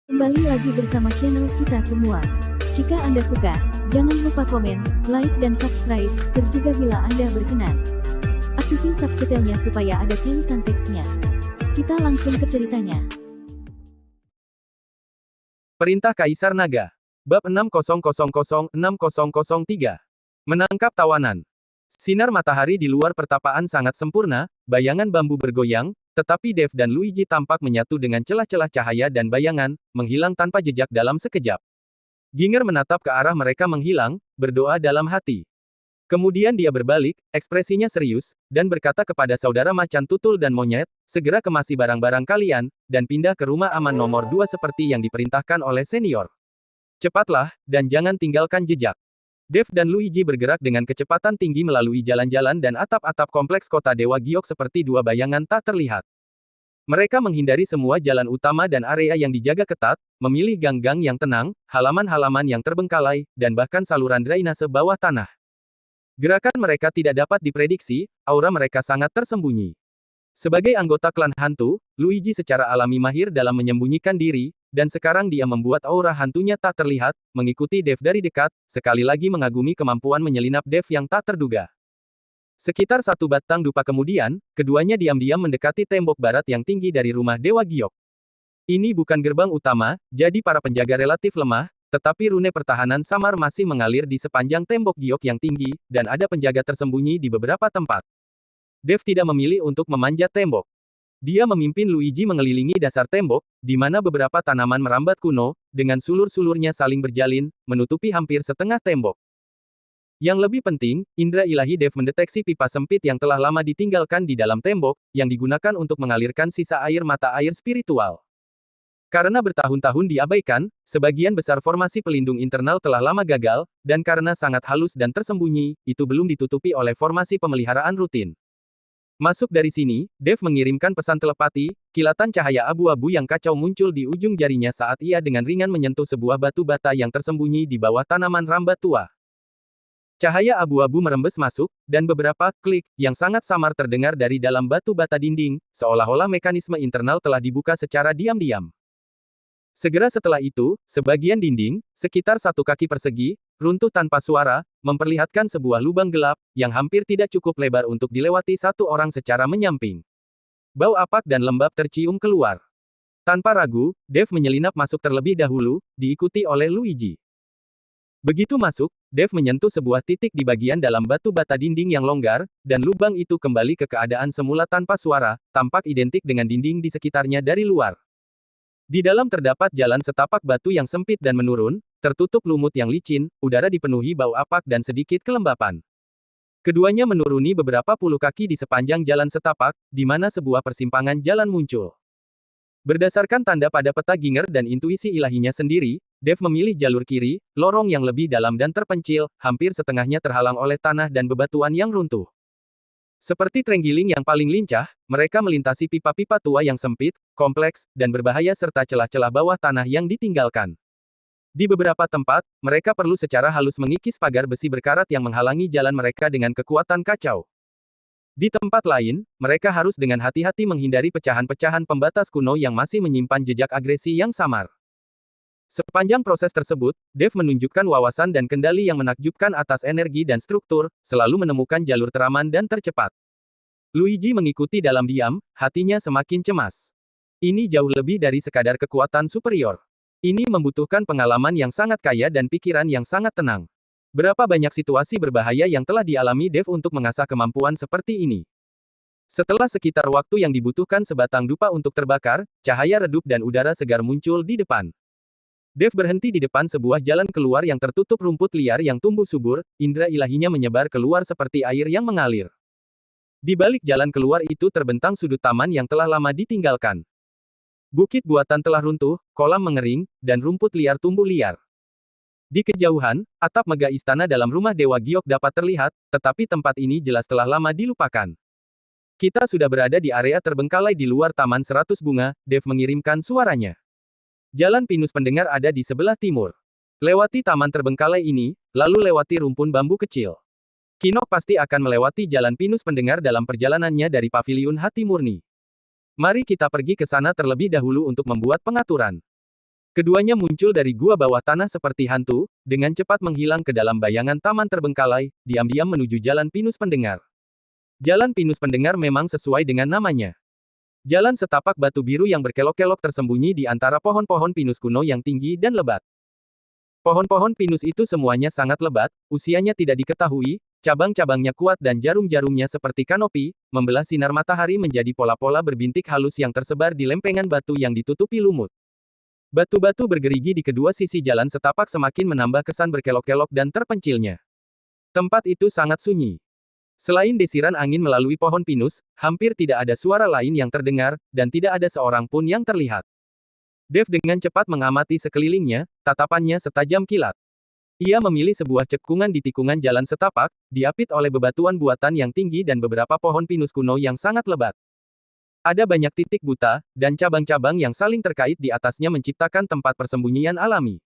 Kembali lagi bersama channel kita semua. Jika Anda suka, jangan lupa komen, like dan subscribe, serta bila Anda berkenan, aktifin subtitlenya supaya ada tulisan teksnya. Kita langsung ke ceritanya. Perintah Kaisar Naga. Bab 60006003. Menangkap tawanan. Sinar matahari di luar pertapaan sangat sempurna, bayangan bambu bergoyang, tetapi Dev dan Luigi tampak menyatu dengan celah-celah cahaya dan bayangan, menghilang tanpa jejak dalam sekejap. Ginger menatap ke arah mereka menghilang, berdoa dalam hati. Kemudian dia berbalik, ekspresinya serius, dan berkata kepada saudara macan tutul dan monyet, segera kemasi barang-barang kalian, dan pindah ke rumah aman nomor 2 seperti yang diperintahkan oleh senior. Cepatlah, dan jangan tinggalkan jejak. Dev dan Luigi bergerak dengan kecepatan tinggi melalui jalan-jalan dan atap-atap kompleks kota Dewa Giok seperti dua bayangan tak terlihat. Mereka menghindari semua jalan utama dan area yang dijaga ketat, memilih gang-gang yang tenang, halaman-halaman yang terbengkalai, dan bahkan saluran drainase bawah tanah. Gerakan mereka tidak dapat diprediksi, aura mereka sangat tersembunyi. Sebagai anggota klan hantu, Luigi secara alami mahir dalam menyembunyikan diri, dan sekarang dia membuat aura hantunya tak terlihat, mengikuti Dev dari dekat, sekali lagi mengagumi kemampuan menyelinap Dev yang tak terduga. Sekitar satu batang dupa kemudian, keduanya diam-diam mendekati tembok barat yang tinggi dari rumah Dewa Giok. Ini bukan gerbang utama, jadi para penjaga relatif lemah, tetapi rune pertahanan samar masih mengalir di sepanjang tembok Giok yang tinggi, dan ada penjaga tersembunyi di beberapa tempat. Dev tidak memilih untuk memanjat tembok. Dia memimpin Luigi mengelilingi dasar tembok, di mana beberapa tanaman merambat kuno, dengan sulur-sulurnya saling berjalin, menutupi hampir setengah tembok. Yang lebih penting, indera ilahi Dev mendeteksi pipa sempit yang telah lama ditinggalkan di dalam tembok, yang digunakan untuk mengalirkan sisa air mata air spiritual. Karena bertahun-tahun diabaikan, sebagian besar formasi pelindung internal telah lama gagal, dan karena sangat halus dan tersembunyi, itu belum ditutupi oleh formasi pemeliharaan rutin. Masuk dari sini, Dev mengirimkan pesan telepati, kilatan cahaya abu-abu yang kacau muncul di ujung jarinya saat ia dengan ringan menyentuh sebuah batu bata yang tersembunyi di bawah tanaman rambat tua. Cahaya abu-abu merembes masuk, dan beberapa klik yang sangat samar terdengar dari dalam batu bata dinding, seolah-olah mekanisme internal telah dibuka secara diam-diam. Segera setelah itu, sebagian dinding, sekitar 1 kaki persegi, runtuh tanpa suara, memperlihatkan sebuah lubang gelap, yang hampir tidak cukup lebar untuk dilewati satu orang secara menyamping. Bau apak dan lembab tercium keluar. Tanpa ragu, Dev menyelinap masuk terlebih dahulu, diikuti oleh Luigi. Begitu masuk, Dev menyentuh sebuah titik di bagian dalam batu bata dinding yang longgar, dan lubang itu kembali ke keadaan semula tanpa suara, tampak identik dengan dinding di sekitarnya dari luar. Di dalam terdapat jalan setapak batu yang sempit dan menurun, tertutup lumut yang licin, udara dipenuhi bau apak dan sedikit kelembapan. Keduanya menuruni beberapa puluh kaki di sepanjang jalan setapak, di mana sebuah persimpangan jalan muncul. Berdasarkan tanda pada peta Ginger dan intuisi ilahinya sendiri, Dev memilih jalur kiri, lorong yang lebih dalam dan terpencil, hampir setengahnya terhalang oleh tanah dan bebatuan yang runtuh. Seperti terenggiling yang paling lincah, mereka melintasi pipa-pipa tua yang sempit, kompleks, dan berbahaya serta celah-celah bawah tanah yang ditinggalkan. Di beberapa tempat, mereka perlu secara halus mengikis pagar besi berkarat yang menghalangi jalan mereka dengan kekuatan kacau. Di tempat lain, mereka harus dengan hati-hati menghindari pecahan-pecahan pembatas kuno yang masih menyimpan jejak agresi yang samar. Sepanjang proses tersebut, Dev menunjukkan wawasan dan kendali yang menakjubkan atas energi dan struktur, selalu menemukan jalur teraman dan tercepat. Luigi mengikuti dalam diam, hatinya semakin cemas. Ini jauh lebih dari sekadar kekuatan superior. Ini membutuhkan pengalaman yang sangat kaya dan pikiran yang sangat tenang. Berapa banyak situasi berbahaya yang telah dialami Dev untuk mengasah kemampuan seperti ini. Setelah sekitar waktu yang dibutuhkan sebatang dupa untuk terbakar, cahaya redup dan udara segar muncul di depan. Dev berhenti di depan sebuah jalan keluar yang tertutup rumput liar yang tumbuh subur, indera ilahinya menyebar keluar seperti air yang mengalir. Di balik jalan keluar itu terbentang sudut taman yang telah lama ditinggalkan. Bukit buatan telah runtuh, kolam mengering, dan rumput liar tumbuh liar. Di kejauhan, atap megah istana dalam rumah Dewa Giok dapat terlihat, tetapi tempat ini jelas telah lama dilupakan. Kita sudah berada di area terbengkalai di luar Taman 100 Bunga, Dev mengirimkan suaranya. Jalan pinus pendengar ada di sebelah timur. Lewati taman terbengkalai ini, lalu lewati rumpun bambu kecil. Kinok pasti akan melewati jalan pinus pendengar dalam perjalanannya dari Paviliun Hati Murni. Mari kita pergi ke sana terlebih dahulu untuk membuat pengaturan. Keduanya muncul dari gua bawah tanah seperti hantu, dengan cepat menghilang ke dalam bayangan taman terbengkalai, diam-diam menuju Jalan Pinus Pendengar. Jalan Pinus Pendengar memang sesuai dengan namanya. Jalan setapak batu biru yang berkelok-kelok tersembunyi di antara pohon-pohon pinus kuno yang tinggi dan lebat. Pohon-pohon pinus itu semuanya sangat lebat, usianya tidak diketahui, cabang-cabangnya kuat dan jarum-jarumnya seperti kanopi, membelah sinar matahari menjadi pola-pola berbintik halus yang tersebar di lempengan batu yang ditutupi lumut. Batu-batu bergerigi di kedua sisi jalan setapak semakin menambah kesan berkelok-kelok dan terpencilnya. Tempat itu sangat sunyi. Selain desiran angin melalui pohon pinus, hampir tidak ada suara lain yang terdengar, dan tidak ada seorang pun yang terlihat. Dev dengan cepat mengamati sekelilingnya, tatapannya setajam kilat. Ia memilih sebuah cekungan di tikungan jalan setapak, diapit oleh bebatuan buatan yang tinggi dan beberapa pohon pinus kuno yang sangat lebat. Ada banyak titik buta, dan cabang-cabang yang saling terkait di atasnya menciptakan tempat persembunyian alami.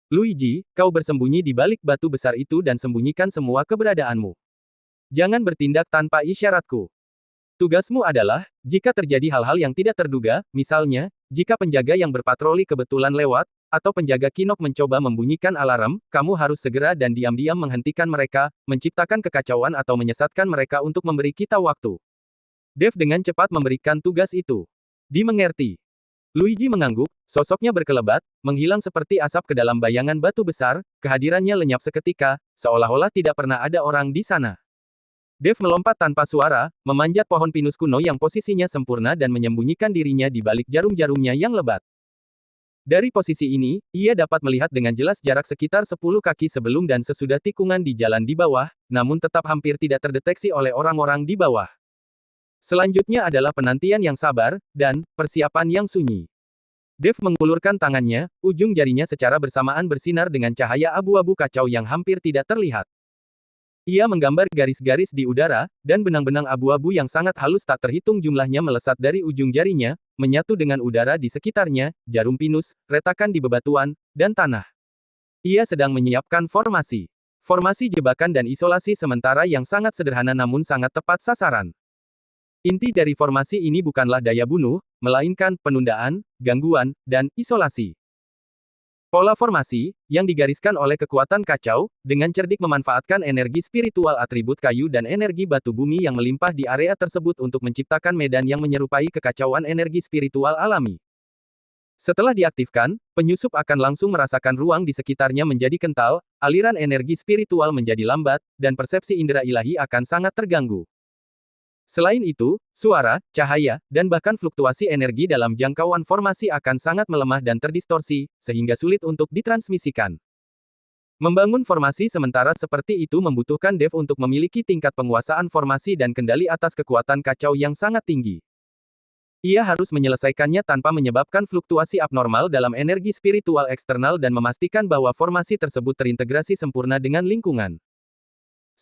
Luigi, kau bersembunyi di balik batu besar itu dan sembunyikan semua keberadaanmu. Jangan bertindak tanpa isyaratku. Tugasmu adalah, jika terjadi hal-hal yang tidak terduga, misalnya, jika penjaga yang berpatroli kebetulan lewat, atau penjaga kinok mencoba membunyikan alarm, kamu harus segera dan diam-diam menghentikan mereka, menciptakan kekacauan atau menyesatkan mereka untuk memberi kita waktu. Dev dengan cepat memberikan tugas itu. Dimengerti. Luigi mengangguk, sosoknya berkelebat, menghilang seperti asap ke dalam bayangan batu besar, kehadirannya lenyap seketika, seolah-olah tidak pernah ada orang di sana. Dev melompat tanpa suara, memanjat pohon pinus kuno yang posisinya sempurna dan menyembunyikan dirinya di balik jarum-jarumnya yang lebat. Dari posisi ini, ia dapat melihat dengan jelas jarak sekitar 10 kaki sebelum dan sesudah tikungan di jalan di bawah, namun tetap hampir tidak terdeteksi oleh orang-orang di bawah. Selanjutnya adalah penantian yang sabar, dan persiapan yang sunyi. Dev mengulurkan tangannya, ujung jarinya secara bersamaan bersinar dengan cahaya abu-abu kacau yang hampir tidak terlihat. Ia menggambar garis-garis di udara, dan benang-benang abu-abu yang sangat halus tak terhitung jumlahnya melesat dari ujung jarinya, menyatu dengan udara di sekitarnya, jarum pinus, retakan di bebatuan, dan tanah. Ia sedang menyiapkan formasi. Formasi jebakan dan isolasi sementara yang sangat sederhana namun sangat tepat sasaran. Inti dari formasi ini bukanlah daya bunuh, melainkan penundaan, gangguan, dan isolasi. Pola formasi, yang digariskan oleh kekuatan kacau, dengan cerdik memanfaatkan energi spiritual atribut kayu dan energi batu bumi yang melimpah di area tersebut untuk menciptakan medan yang menyerupai kekacauan energi spiritual alami. Setelah diaktifkan, penyusup akan langsung merasakan ruang di sekitarnya menjadi kental, aliran energi spiritual menjadi lambat, dan persepsi indera ilahi akan sangat terganggu. Selain itu, suara, cahaya, dan bahkan fluktuasi energi dalam jangkauan formasi akan sangat melemah dan terdistorsi, sehingga sulit untuk ditransmisikan. Membangun formasi sementara seperti itu membutuhkan Dev untuk memiliki tingkat penguasaan formasi dan kendali atas kekuatan kacau yang sangat tinggi. Ia harus menyelesaikannya tanpa menyebabkan fluktuasi abnormal dalam energi spiritual eksternal dan memastikan bahwa formasi tersebut terintegrasi sempurna dengan lingkungan.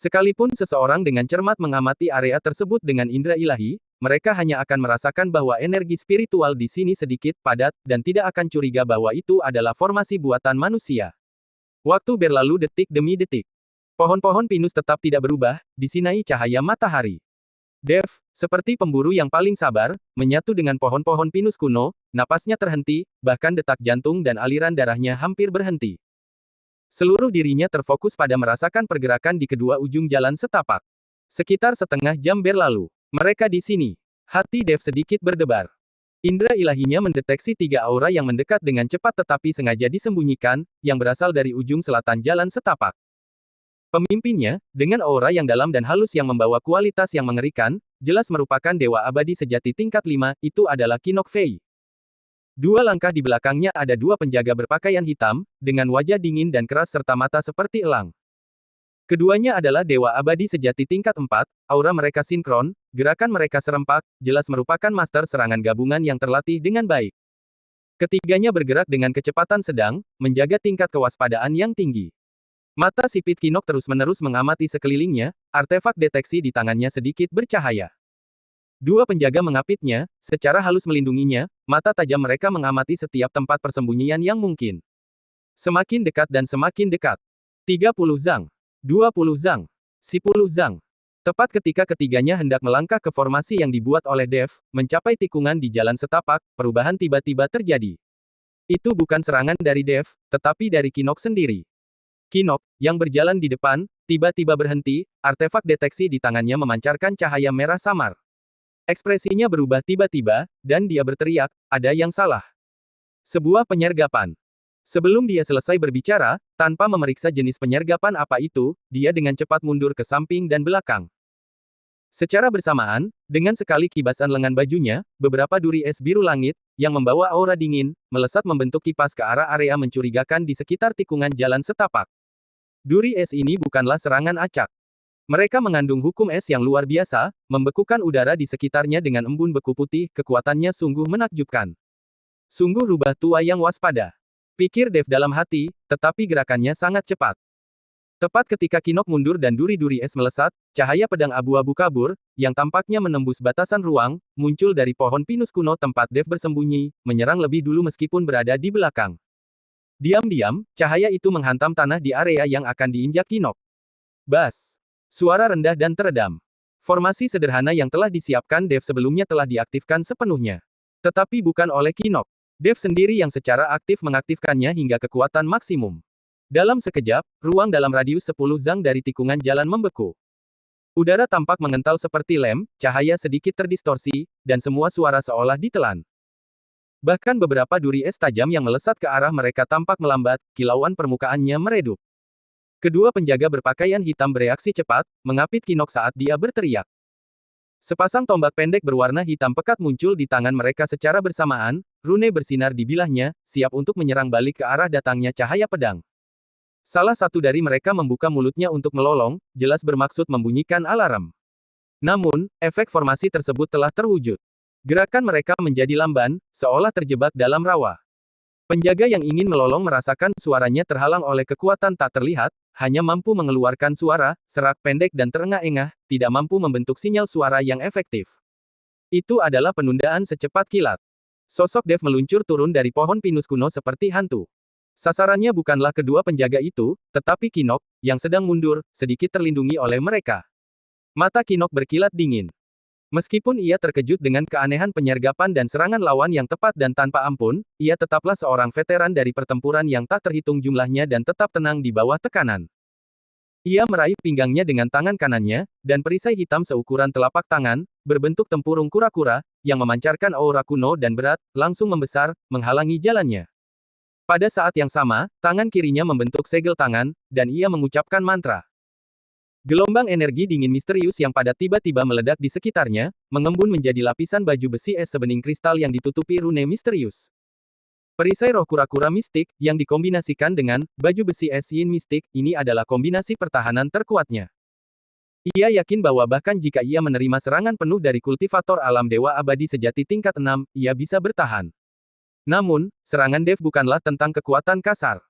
Sekalipun seseorang dengan cermat mengamati area tersebut dengan indera ilahi, mereka hanya akan merasakan bahwa energi spiritual di sini sedikit padat, dan tidak akan curiga bahwa itu adalah formasi buatan manusia. Waktu berlalu detik demi detik. Pohon-pohon pinus tetap tidak berubah, disinai cahaya matahari. Dev, seperti pemburu yang paling sabar, menyatu dengan pohon-pohon pinus kuno, napasnya terhenti, bahkan detak jantung dan aliran darahnya hampir berhenti. Seluruh dirinya terfokus pada merasakan pergerakan di kedua ujung jalan setapak. Sekitar setengah jam berlalu. Mereka di sini. Hati Dev sedikit berdebar. Indera ilahinya mendeteksi 3 aura yang mendekat dengan cepat tetapi sengaja disembunyikan, yang berasal dari ujung selatan jalan setapak. Pemimpinnya, dengan aura yang dalam dan halus yang membawa kualitas yang mengerikan, jelas merupakan dewa abadi sejati tingkat 5, itu adalah Kinok Fei. 2 langkah di belakangnya ada 2 penjaga berpakaian hitam, dengan wajah dingin dan keras serta mata seperti elang. Keduanya adalah dewa abadi sejati tingkat 4, aura mereka sinkron, gerakan mereka serempak, jelas merupakan master serangan gabungan yang terlatih dengan baik. Ketiganya bergerak dengan kecepatan sedang, menjaga tingkat kewaspadaan yang tinggi. Mata sipit Kinok terus-menerus mengamati sekelilingnya, artefak deteksi di tangannya sedikit bercahaya. 2 penjaga mengapitnya, secara halus melindunginya, mata tajam mereka mengamati setiap tempat persembunyian yang mungkin. Semakin dekat dan semakin dekat. 30 zang. 20 zang. 10 zang. Tepat ketika ketiganya hendak melangkah ke formasi yang dibuat oleh Dev, mencapai tikungan di jalan setapak, perubahan tiba-tiba terjadi. Itu bukan serangan dari Dev, tetapi dari Kinok sendiri. Kinok, yang berjalan di depan, tiba-tiba berhenti, artefak deteksi di tangannya memancarkan cahaya merah samar. Ekspresinya berubah tiba-tiba, dan dia berteriak, ada yang salah. Sebuah penyergapan. Sebelum dia selesai berbicara, tanpa memeriksa jenis penyergapan apa itu, dia dengan cepat mundur ke samping dan belakang. Secara bersamaan, dengan sekali kibasan lengan bajunya, beberapa duri es biru langit, yang membawa aura dingin, melesat membentuk kipas ke arah area mencurigakan di sekitar tikungan jalan setapak. Duri es ini bukanlah serangan acak. Mereka mengandung hukum es yang luar biasa, membekukan udara di sekitarnya dengan embun beku putih, kekuatannya sungguh menakjubkan. Sungguh rubah tua yang waspada. Pikir Dev dalam hati, tetapi gerakannya sangat cepat. Tepat ketika Kinok mundur dan duri-duri es melesat, cahaya pedang abu-abu kabur, yang tampaknya menembus batasan ruang, muncul dari pohon pinus kuno tempat Dev bersembunyi, menyerang lebih dulu meskipun berada di belakang. Diam-diam, cahaya itu menghantam tanah di area yang akan diinjak Kinok. Bas! Suara rendah dan teredam. Formasi sederhana yang telah disiapkan Dev sebelumnya telah diaktifkan sepenuhnya. Tetapi bukan oleh Kinok. Dev sendiri yang secara aktif mengaktifkannya hingga kekuatan maksimum. Dalam sekejap, ruang dalam radius 10 zang dari tikungan jalan membeku. Udara tampak mengental seperti lem, cahaya sedikit terdistorsi, dan semua suara seolah ditelan. Bahkan beberapa duri es tajam yang melesat ke arah mereka tampak melambat, kilauan permukaannya meredup. Kedua penjaga berpakaian hitam bereaksi cepat, mengapit Kinok saat dia berteriak. Sepasang tombak pendek berwarna hitam pekat muncul di tangan mereka secara bersamaan, rune bersinar di bilahnya, siap untuk menyerang balik ke arah datangnya cahaya pedang. Salah satu dari mereka membuka mulutnya untuk melolong, jelas bermaksud membunyikan alarm. Namun, efek formasi tersebut telah terwujud. Gerakan mereka menjadi lamban, seolah terjebak dalam rawa. Penjaga yang ingin melolong merasakan suaranya terhalang oleh kekuatan tak terlihat, hanya mampu mengeluarkan suara, serak pendek dan terengah-engah, tidak mampu membentuk sinyal suara yang efektif. Itu adalah penundaan secepat kilat. Sosok Dev meluncur turun dari pohon pinus kuno seperti hantu. Sasarannya bukanlah kedua penjaga itu, tetapi Kinok, yang sedang mundur, sedikit terlindungi oleh mereka. Mata Kinok berkilat dingin. Meskipun ia terkejut dengan keanehan penyergapan dan serangan lawan yang tepat dan tanpa ampun, ia tetaplah seorang veteran dari pertempuran yang tak terhitung jumlahnya dan tetap tenang di bawah tekanan. Ia meraih pinggangnya dengan tangan kanannya, dan perisai hitam seukuran telapak tangan, berbentuk tempurung kura-kura, yang memancarkan aura kuno dan berat, langsung membesar, menghalangi jalannya. Pada saat yang sama, tangan kirinya membentuk segel tangan, dan ia mengucapkan mantra. Gelombang energi dingin misterius yang pada tiba-tiba meledak di sekitarnya, mengembun menjadi lapisan baju besi es sebening kristal yang ditutupi rune misterius. Perisai roh kura-kura mistik, yang dikombinasikan dengan baju besi es yin mistik, ini adalah kombinasi pertahanan terkuatnya. Ia yakin bahwa bahkan jika ia menerima serangan penuh dari kultivator alam dewa abadi sejati tingkat 6, ia bisa bertahan. Namun, serangan Dev bukanlah tentang kekuatan kasar.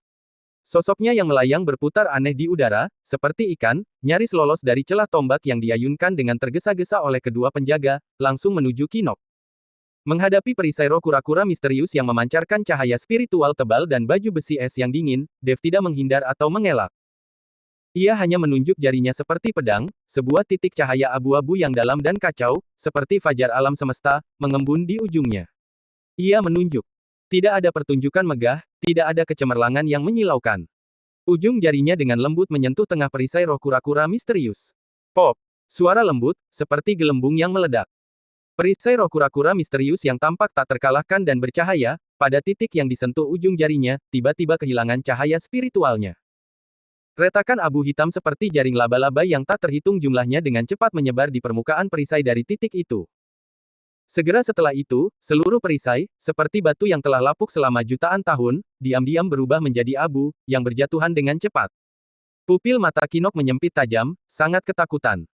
Sosoknya yang melayang berputar aneh di udara, seperti ikan, nyaris lolos dari celah tombak yang diayunkan dengan tergesa-gesa oleh kedua penjaga, langsung menuju Kinok. Menghadapi perisai roh kura-kura misterius yang memancarkan cahaya spiritual tebal dan baju besi es yang dingin, Dev tidak menghindar atau mengelak. Ia hanya menunjuk jarinya seperti pedang, sebuah titik cahaya abu-abu yang dalam dan kacau, seperti fajar alam semesta, mengembun di ujungnya. Ia menunjuk. Tidak ada pertunjukan megah, tidak ada kecemerlangan yang menyilaukan. Ujung jarinya dengan lembut menyentuh tengah perisai roh kura-kura misterius. Pop! Suara lembut, seperti gelembung yang meledak. Perisai roh kura-kura misterius yang tampak tak terkalahkan dan bercahaya, pada titik yang disentuh ujung jarinya, tiba-tiba kehilangan cahaya spiritualnya. Retakan abu hitam seperti jaring laba-laba yang tak terhitung jumlahnya dengan cepat menyebar di permukaan perisai dari titik itu. Segera setelah itu, seluruh perisai, seperti batu yang telah lapuk selama jutaan tahun, diam-diam berubah menjadi abu, yang berjatuhan dengan cepat. Pupil mata Kinok menyempit tajam, sangat ketakutan.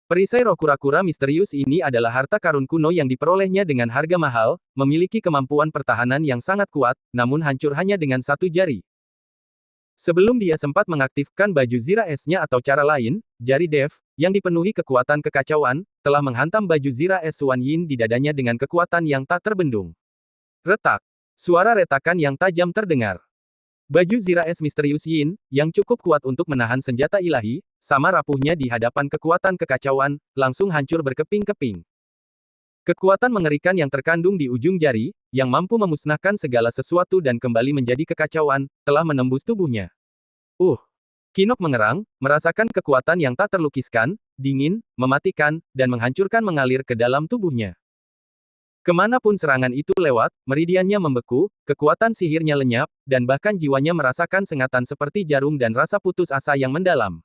Perisai roh kura-kura misterius ini adalah harta karun kuno yang diperolehnya dengan harga mahal, memiliki kemampuan pertahanan yang sangat kuat, namun hancur hanya dengan satu jari. Sebelum dia sempat mengaktifkan baju zira esnya atau cara lain, jari Dev, yang dipenuhi kekuatan kekacauan, telah menghantam baju zira es Suan Yin di dadanya dengan kekuatan yang tak terbendung. Retak. Suara retakan yang tajam terdengar. Baju zira es misterius Yin, yang cukup kuat untuk menahan senjata ilahi, sama rapuhnya di hadapan kekuatan kekacauan, langsung hancur berkeping-keping. Kekuatan mengerikan yang terkandung di ujung jari, yang mampu memusnahkan segala sesuatu dan kembali menjadi kekacauan, telah menembus tubuhnya. Kinok mengerang, merasakan kekuatan yang tak terlukiskan, dingin, mematikan, dan menghancurkan mengalir ke dalam tubuhnya. Kemanapun serangan itu lewat, meridiannya membeku, kekuatan sihirnya lenyap, dan bahkan jiwanya merasakan sengatan seperti jarum dan rasa putus asa yang mendalam.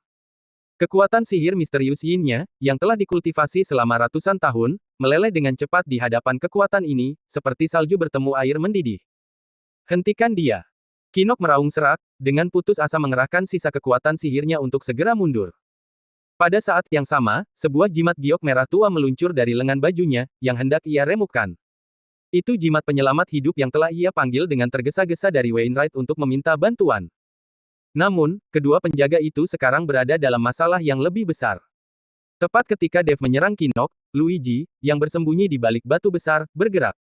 Kekuatan sihir misterius Yin-nya, yang telah dikultivasi selama ratusan tahun, meleleh dengan cepat di hadapan kekuatan ini, seperti salju bertemu air mendidih. Hentikan dia! Kinok meraung serak, dengan putus asa mengerahkan sisa kekuatan sihirnya untuk segera mundur. Pada saat yang sama, sebuah jimat giok merah tua meluncur dari lengan bajunya, yang hendak ia remukkan. Itu jimat penyelamat hidup yang telah ia panggil dengan tergesa-gesa dari Wainwright untuk meminta bantuan. Namun, kedua penjaga itu sekarang berada dalam masalah yang lebih besar. Tepat ketika Dave menyerang Kinok, Luigi, yang bersembunyi di balik batu besar, bergerak.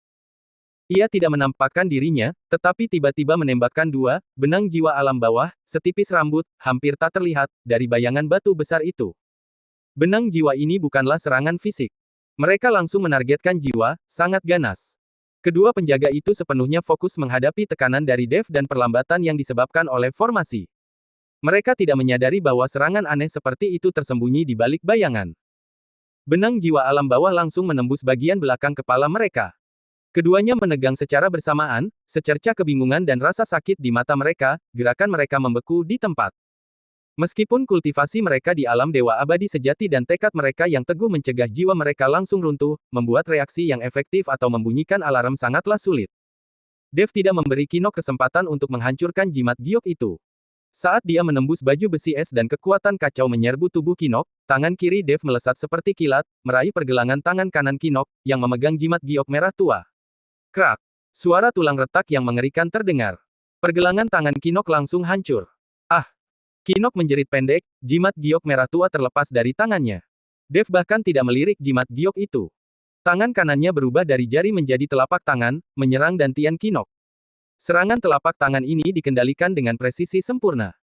Ia tidak menampakkan dirinya, tetapi tiba-tiba menembakkan dua benang jiwa alam bawah, setipis rambut, hampir tak terlihat, dari bayangan batu besar itu. Benang jiwa ini bukanlah serangan fisik. Mereka langsung menargetkan jiwa, sangat ganas. Kedua penjaga itu sepenuhnya fokus menghadapi tekanan dari Dave dan perlambatan yang disebabkan oleh formasi. Mereka tidak menyadari bahwa serangan aneh seperti itu tersembunyi di balik bayangan. Benang jiwa alam bawah langsung menembus bagian belakang kepala mereka. Keduanya menegang secara bersamaan, secerca kebingungan dan rasa sakit di mata mereka, gerakan mereka membeku di tempat. Meskipun kultivasi mereka di alam dewa abadi sejati dan tekad mereka yang teguh mencegah jiwa mereka langsung runtuh, membuat reaksi yang efektif atau membunyikan alarm sangatlah sulit. Dave tidak memberi Kinok kesempatan untuk menghancurkan jimat giok itu. Saat dia menembus baju besi es dan kekuatan kacau menyerbu tubuh Kinok, tangan kiri Dave melesat seperti kilat, meraih pergelangan tangan kanan Kinok, yang memegang jimat giok merah tua. Krak! Suara tulang retak yang mengerikan terdengar. Pergelangan tangan Kinok langsung hancur. Kinok menjerit pendek, jimat giok merah tua terlepas dari tangannya. Dave bahkan tidak melirik jimat giok itu. Tangan kanannya berubah dari jari menjadi telapak tangan, menyerang dantian Kinok. Serangan telapak tangan ini dikendalikan dengan presisi sempurna.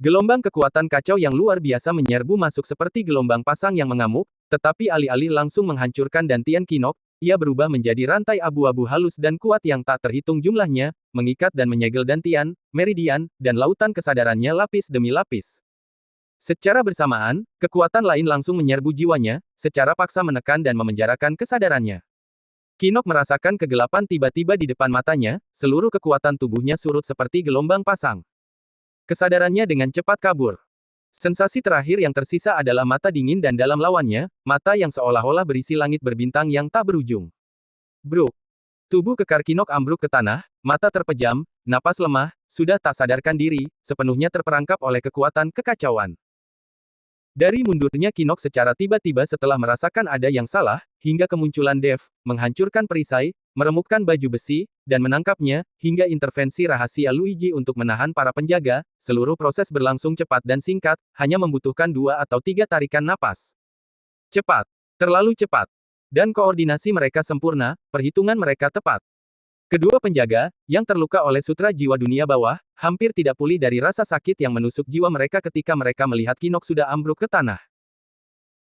Gelombang kekuatan kacau yang luar biasa menyerbu masuk seperti gelombang pasang yang mengamuk, tetapi alih-alih langsung menghancurkan dantian Kinok, ia berubah menjadi rantai abu-abu halus dan kuat yang tak terhitung jumlahnya, mengikat dan menyegel dantian, meridian, dan lautan kesadarannya lapis demi lapis. Secara bersamaan, kekuatan lain langsung menyerbu jiwanya, secara paksa menekan dan memenjarakan kesadarannya. Kinok merasakan kegelapan tiba-tiba di depan matanya, seluruh kekuatan tubuhnya surut seperti gelombang pasang. Kesadarannya dengan cepat kabur. Sensasi terakhir yang tersisa adalah mata dingin dan dalam lawannya, mata yang seolah-olah berisi langit berbintang yang tak berujung. Bruk! Tubuh kekar Kinok ambruk ke tanah, mata terpejam, napas lemah, sudah tak sadarkan diri, sepenuhnya terperangkap oleh kekuatan kekacauan. Dari mundurnya Kinok secara tiba-tiba setelah merasakan ada yang salah, hingga kemunculan Dave, menghancurkan perisai, meremukkan baju besi, dan menangkapnya, hingga intervensi rahasia Luigi untuk menahan para penjaga, seluruh proses berlangsung cepat dan singkat, hanya membutuhkan 2 atau 3 tarikan napas. Cepat. Terlalu cepat. Dan koordinasi mereka sempurna, perhitungan mereka tepat. Kedua penjaga, yang terluka oleh sutra jiwa dunia bawah, hampir tidak pulih dari rasa sakit yang menusuk jiwa mereka ketika mereka melihat Kinok sudah ambruk ke tanah.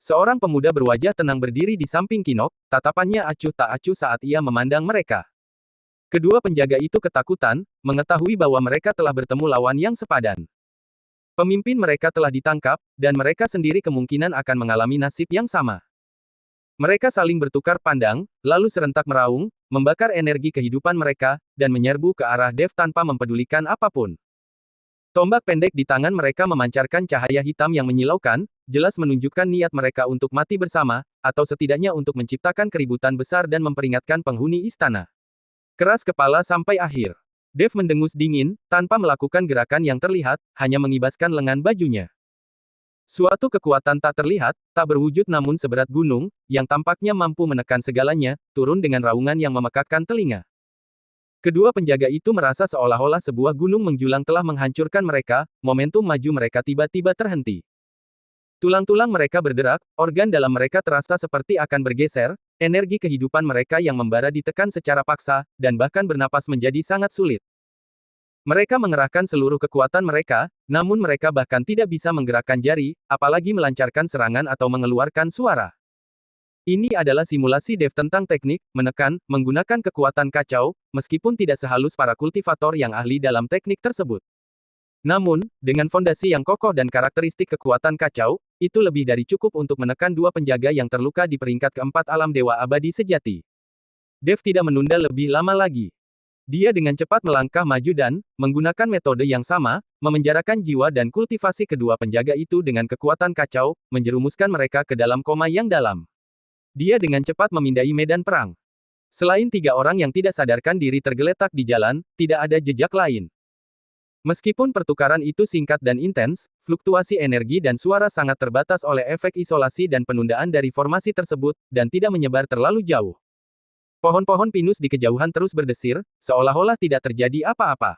Seorang pemuda berwajah tenang berdiri di samping Kinok, tatapannya acuh tak acuh saat ia memandang mereka. Kedua penjaga itu ketakutan, mengetahui bahwa mereka telah bertemu lawan yang sepadan. Pemimpin mereka telah ditangkap, dan mereka sendiri kemungkinan akan mengalami nasib yang sama. Mereka saling bertukar pandang, lalu serentak meraung, membakar energi kehidupan mereka, dan menyerbu ke arah Dave tanpa mempedulikan apapun. Tombak pendek di tangan mereka memancarkan cahaya hitam yang menyilaukan, jelas menunjukkan niat mereka untuk mati bersama, atau setidaknya untuk menciptakan keributan besar dan memperingatkan penghuni istana. Keras kepala sampai akhir. Dave mendengus dingin, tanpa melakukan gerakan yang terlihat, hanya mengibaskan lengan bajunya. Suatu kekuatan tak terlihat, tak berwujud namun seberat gunung, yang tampaknya mampu menekan segalanya, turun dengan raungan yang memekakkan telinga. Kedua penjaga itu merasa seolah-olah sebuah gunung menjulang telah menghancurkan mereka, momentum maju mereka tiba-tiba terhenti. Tulang-tulang mereka berderak, organ dalam mereka terasa seperti akan bergeser, energi kehidupan mereka yang membara ditekan secara paksa, dan bahkan bernapas menjadi sangat sulit. Mereka mengerahkan seluruh kekuatan mereka, namun mereka bahkan tidak bisa menggerakkan jari, apalagi melancarkan serangan atau mengeluarkan suara. Ini adalah simulasi Dev tentang teknik, menekan, menggunakan kekuatan kacau, meskipun tidak sehalus para kultivator yang ahli dalam teknik tersebut. Namun, dengan fondasi yang kokoh dan karakteristik kekuatan kacau, itu lebih dari cukup untuk menekan dua penjaga yang terluka di peringkat keempat alam dewa abadi sejati. Dev tidak menunda lebih lama lagi. Dia dengan cepat melangkah maju dan, menggunakan metode yang sama, memenjarakan jiwa dan kultivasi kedua penjaga itu dengan kekuatan kacau, menjerumuskan mereka ke dalam koma yang dalam. Dia dengan cepat memindai medan perang. Selain 3 orang yang tidak sadarkan diri tergeletak di jalan, tidak ada jejak lain. Meskipun pertukaran itu singkat dan intens, fluktuasi energi dan suara sangat terbatas oleh efek isolasi dan penundaan dari formasi tersebut, dan tidak menyebar terlalu jauh. Pohon-pohon pinus di kejauhan terus berdesir, seolah-olah tidak terjadi apa-apa.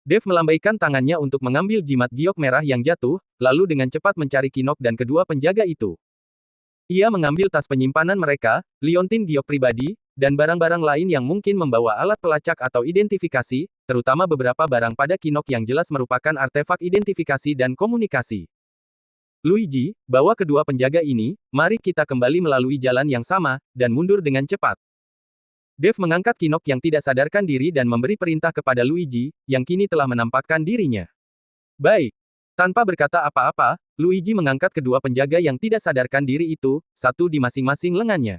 Dev melambaikan tangannya untuk mengambil jimat giok merah yang jatuh, lalu dengan cepat mencari Kinok dan kedua penjaga itu. Ia mengambil tas penyimpanan mereka, liontin giok pribadi, dan barang-barang lain yang mungkin membawa alat pelacak atau identifikasi, terutama beberapa barang pada Kinok yang jelas merupakan artefak identifikasi dan komunikasi. Luigi, bawa kedua penjaga ini, mari kita kembali melalui jalan yang sama, dan mundur dengan cepat. Dev mengangkat Kinok yang tidak sadarkan diri dan memberi perintah kepada Luigi, yang kini telah menampakkan dirinya. Baik. Tanpa berkata apa-apa, Luigi mengangkat kedua penjaga yang tidak sadarkan diri itu, satu di masing-masing lengannya.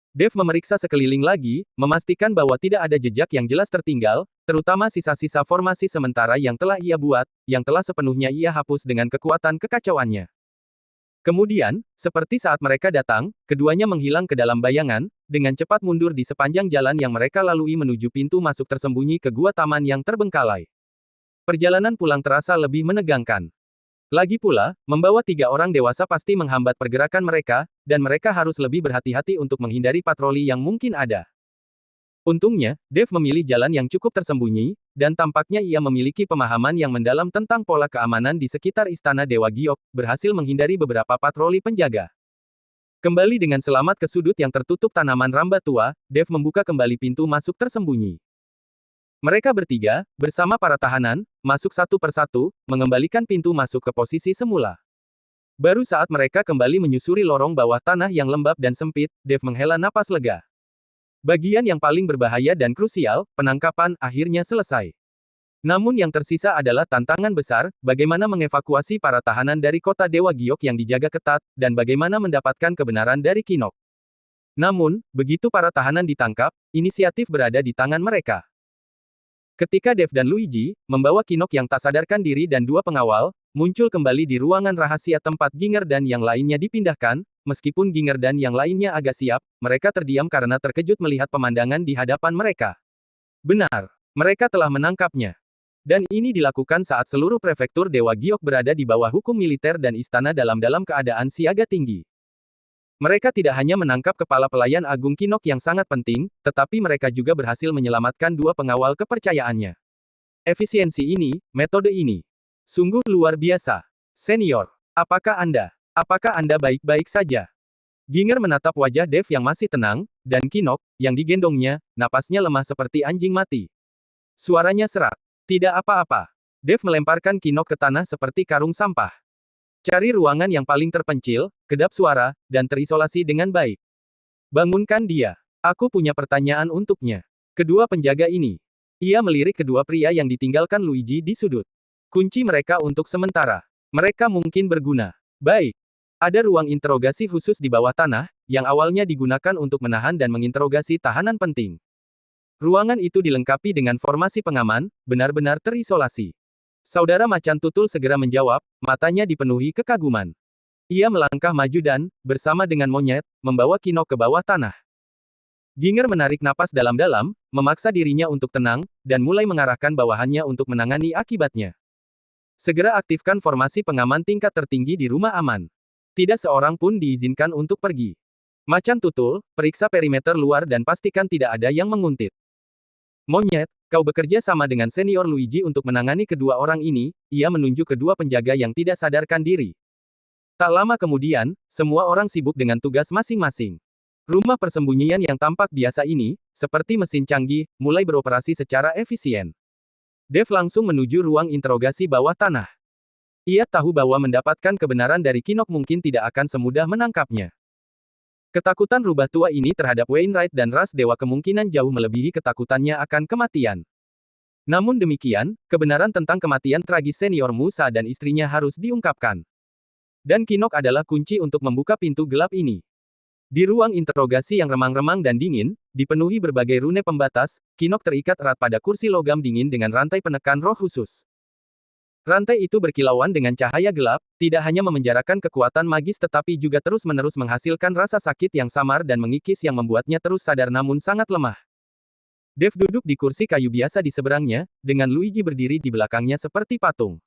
Dev memeriksa sekeliling lagi, memastikan bahwa tidak ada jejak yang jelas tertinggal, terutama sisa-sisa formasi sementara yang telah ia buat, yang telah sepenuhnya ia hapus dengan kekuatan kekacauannya. Kemudian, seperti saat mereka datang, keduanya menghilang ke dalam bayangan, dengan cepat mundur di sepanjang jalan yang mereka lalui menuju pintu masuk tersembunyi ke gua taman yang terbengkalai. Perjalanan pulang terasa lebih menegangkan. Lagi pula, membawa 3 orang dewasa pasti menghambat pergerakan mereka, dan mereka harus lebih berhati-hati untuk menghindari patroli yang mungkin ada. Untungnya, Dev memilih jalan yang cukup tersembunyi, dan tampaknya ia memiliki pemahaman yang mendalam tentang pola keamanan di sekitar Istana Dewa Giok, berhasil menghindari beberapa patroli penjaga. Kembali dengan selamat ke sudut yang tertutup tanaman ramba tua, Dev membuka kembali pintu masuk tersembunyi. Mereka bertiga, bersama para tahanan, masuk satu persatu, mengembalikan pintu masuk ke posisi semula. Baru saat mereka kembali menyusuri lorong bawah tanah yang lembab dan sempit, Dev menghela napas lega. Bagian yang paling berbahaya dan krusial, penangkapan, akhirnya selesai. Namun yang tersisa adalah tantangan besar, bagaimana mengevakuasi para tahanan dari kota Dewa Giok yang dijaga ketat, dan bagaimana mendapatkan kebenaran dari Kinok. Namun, begitu para tahanan ditangkap, inisiatif berada di tangan mereka. Ketika Dev dan Luigi, membawa Kinok yang tak sadarkan diri dan 2 pengawal, muncul kembali di ruangan rahasia tempat Ginger dan yang lainnya dipindahkan, meskipun Ginger dan yang lainnya agak siap, mereka terdiam karena terkejut melihat pemandangan di hadapan mereka. Benar, mereka telah menangkapnya. Dan ini dilakukan saat seluruh prefektur Dewa Giok berada di bawah hukum militer dan istana dalam keadaan siaga tinggi. Mereka tidak hanya menangkap kepala pelayan agung Kinok yang sangat penting, tetapi mereka juga berhasil menyelamatkan 2 pengawal kepercayaannya. Efisiensi ini, metode ini, sungguh luar biasa. Senior, apakah Anda baik-baik saja? Ginger menatap wajah Dev yang masih tenang, dan Kinok, yang digendongnya, napasnya lemah seperti anjing mati. Suaranya serak. Tidak apa-apa. Dev melemparkan Kinok ke tanah seperti karung sampah. Cari ruangan yang paling terpencil, kedap suara, dan terisolasi dengan baik. Bangunkan dia. Aku punya pertanyaan untuknya. Kedua penjaga ini. Ia melirik kedua pria yang ditinggalkan Luigi di sudut. Kunci mereka untuk sementara. Mereka mungkin berguna. Baik. Ada ruang interogasi khusus di bawah tanah, yang awalnya digunakan untuk menahan dan menginterogasi tahanan penting. Ruangan itu dilengkapi dengan formasi pengaman, benar-benar terisolasi. Saudara Macan Tutul segera menjawab, matanya dipenuhi kekaguman. Ia melangkah maju dan, bersama dengan monyet, membawa Kinok ke bawah tanah. Ginger menarik napas dalam-dalam, memaksa dirinya untuk tenang, dan mulai mengarahkan bawahannya untuk menangani akibatnya. Segera aktifkan formasi pengaman tingkat tertinggi di rumah aman. Tidak seorang pun diizinkan untuk pergi. Macan Tutul, periksa perimeter luar dan pastikan tidak ada yang menguntit. Monyet, kau bekerja sama dengan senior Luigi untuk menangani kedua orang ini, ia menunjuk kedua penjaga yang tidak sadarkan diri. Tak lama kemudian, semua orang sibuk dengan tugas masing-masing. Rumah persembunyian yang tampak biasa ini, seperti mesin canggih, mulai beroperasi secara efisien. Dev langsung menuju ruang interogasi bawah tanah. Ia tahu bahwa mendapatkan kebenaran dari Kinok mungkin tidak akan semudah menangkapnya. Ketakutan rubah tua ini terhadap Wainwright dan ras dewa kemungkinan jauh melebihi ketakutannya akan kematian. Namun demikian, kebenaran tentang kematian tragis senior Musa dan istrinya harus diungkapkan. Dan Kinok adalah kunci untuk membuka pintu gelap ini. Di ruang interogasi yang remang-remang dan dingin, dipenuhi berbagai rune pembatas, Kinok terikat erat pada kursi logam dingin dengan rantai penekan roh khusus. Rantai itu berkilauan dengan cahaya gelap, tidak hanya memenjarakan kekuatan magis tetapi juga terus-menerus menghasilkan rasa sakit yang samar dan mengikis yang membuatnya terus sadar namun sangat lemah. Dev duduk di kursi kayu biasa di seberangnya, dengan Luigi berdiri di belakangnya seperti patung.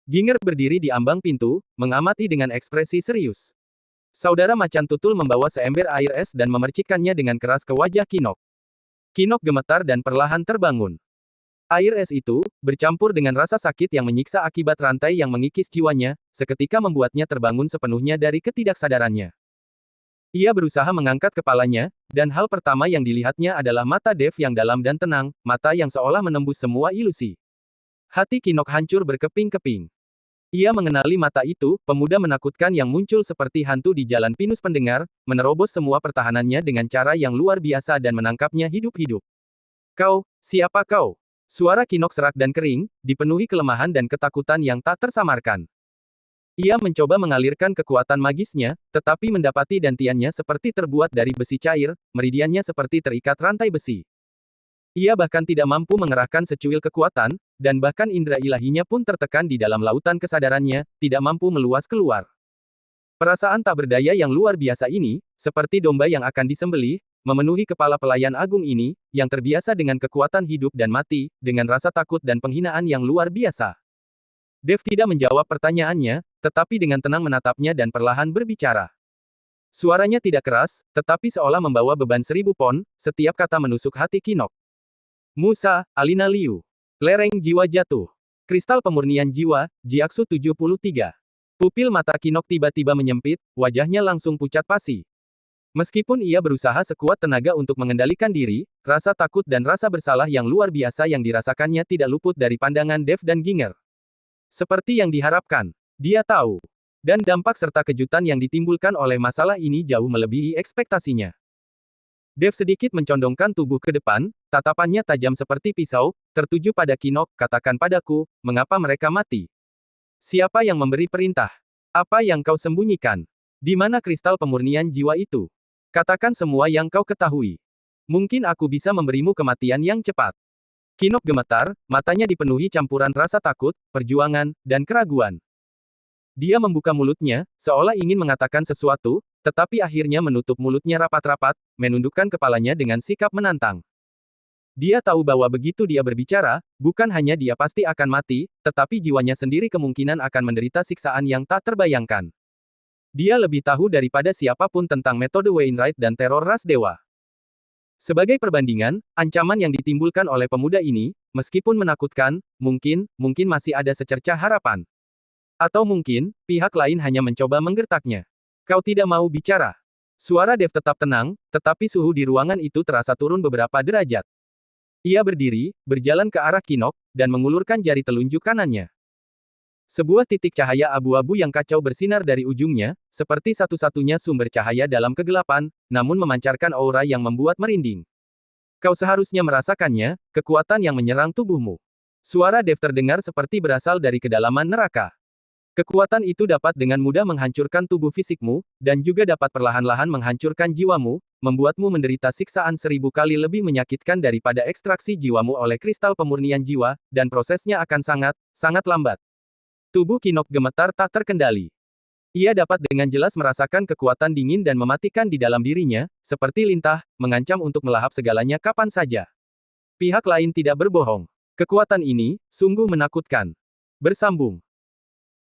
Ginger berdiri di ambang pintu, mengamati dengan ekspresi serius. Saudara macan tutul membawa seember air es dan memercikkannya dengan keras ke wajah Kinok. Kinok gemetar dan perlahan terbangun. Air es itu, bercampur dengan rasa sakit yang menyiksa akibat rantai yang mengikis jiwanya, seketika membuatnya terbangun sepenuhnya dari ketidaksadarannya. Ia berusaha mengangkat kepalanya, dan hal pertama yang dilihatnya adalah mata Dev yang dalam dan tenang, mata yang seolah menembus semua ilusi. Hati Kinok hancur berkeping-keping. Ia mengenali mata itu, pemuda menakutkan yang muncul seperti hantu di jalan pinus pendengar, menerobos semua pertahanannya dengan cara yang luar biasa dan menangkapnya hidup-hidup. Kau, siapa kau? Suara Kinok serak dan kering, dipenuhi kelemahan dan ketakutan yang tak tersamarkan. Ia mencoba mengalirkan kekuatan magisnya, tetapi mendapati dantiannya seperti terbuat dari besi cair, meridiannya seperti terikat rantai besi. Ia bahkan tidak mampu mengerahkan secuil kekuatan, dan bahkan indera ilahinya pun tertekan di dalam lautan kesadarannya, tidak mampu meluas keluar. Perasaan tak berdaya yang luar biasa ini, seperti domba yang akan disembelih, memenuhi kepala pelayan agung ini, yang terbiasa dengan kekuatan hidup dan mati, dengan rasa takut dan penghinaan yang luar biasa. Dev tidak menjawab pertanyaannya, tetapi dengan tenang menatapnya dan perlahan berbicara. Suaranya tidak keras, tetapi seolah membawa beban 1000 pon, setiap kata menusuk hati Kinok. Musa, Alina Liu. Lereng jiwa jatuh. Kristal pemurnian jiwa, Jiaksu 73. Pupil mata Kinok tiba-tiba menyempit, wajahnya langsung pucat pasi. Meskipun ia berusaha sekuat tenaga untuk mengendalikan diri, rasa takut dan rasa bersalah yang luar biasa yang dirasakannya tidak luput dari pandangan Dev dan Ginger. Seperti yang diharapkan, dia tahu. Dan dampak serta kejutan yang ditimbulkan oleh masalah ini jauh melebihi ekspektasinya. Dev sedikit mencondongkan tubuh ke depan, tatapannya tajam seperti pisau, tertuju pada Kinok, katakan padaku, mengapa mereka mati? Siapa yang memberi perintah? Apa yang kau sembunyikan? Di mana kristal pemurnian jiwa itu? Katakan semua yang kau ketahui. Mungkin aku bisa memberimu kematian yang cepat. Kinok gemetar, matanya dipenuhi campuran rasa takut, perjuangan, dan keraguan. Dia membuka mulutnya, seolah ingin mengatakan sesuatu, tetapi akhirnya menutup mulutnya rapat-rapat, menundukkan kepalanya dengan sikap menantang. Dia tahu bahwa begitu dia berbicara, bukan hanya dia pasti akan mati, tetapi jiwanya sendiri kemungkinan akan menderita siksaan yang tak terbayangkan. Dia lebih tahu daripada siapapun tentang metode Wainwright dan teror ras dewa. Sebagai perbandingan, ancaman yang ditimbulkan oleh pemuda ini, meskipun menakutkan, mungkin masih ada secercah harapan. Atau mungkin, pihak lain hanya mencoba menggertaknya. Kau tidak mau bicara. Suara Dev tetap tenang, tetapi suhu di ruangan itu terasa turun beberapa derajat. Ia berdiri, berjalan ke arah Kinok, dan mengulurkan jari telunjuk kanannya. Sebuah titik cahaya abu-abu yang kacau bersinar dari ujungnya, seperti satu-satunya sumber cahaya dalam kegelapan, namun memancarkan aura yang membuat merinding. Kau seharusnya merasakannya, kekuatan yang menyerang tubuhmu. Suara Dev terdengar seperti berasal dari kedalaman neraka. Kekuatan itu dapat dengan mudah menghancurkan tubuh fisikmu, dan juga dapat perlahan-lahan menghancurkan jiwamu, membuatmu menderita siksaan 1000 kali lebih menyakitkan daripada ekstraksi jiwamu oleh kristal pemurnian jiwa, dan prosesnya akan sangat lambat. Tubuh Kinok gemetar tak terkendali. Ia dapat dengan jelas merasakan kekuatan dingin dan mematikan di dalam dirinya, seperti lintah, mengancam untuk melahap segalanya kapan saja. Pihak lain tidak berbohong. Kekuatan ini, sungguh menakutkan. Bersambung.